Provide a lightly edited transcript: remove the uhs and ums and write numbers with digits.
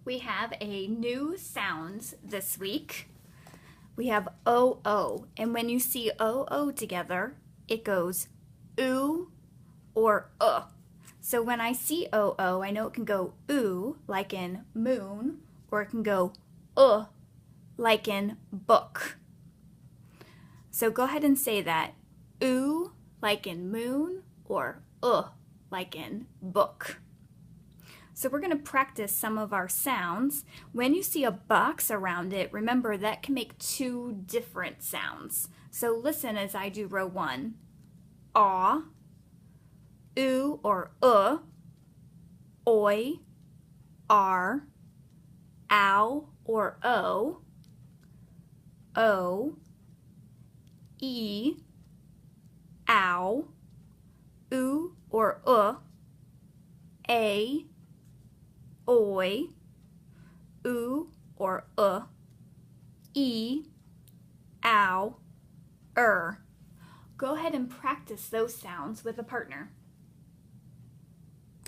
We have a new sounds this week. We have O-O, and when you see O-O together, it goes oo or So when I see O-O, I know it can go oo, like in moon, or it can go like in book. So go ahead and say that. Oo, like in moon, or like in book. So we're going to practice some of our sounds. When you see a box around it, remember that can make two different sounds. So listen as I do row 1. Aw, oo or oi, r, ow or o, e, ow, oo or a, oi, oo or e, ow, Go ahead and practice those sounds with a partner.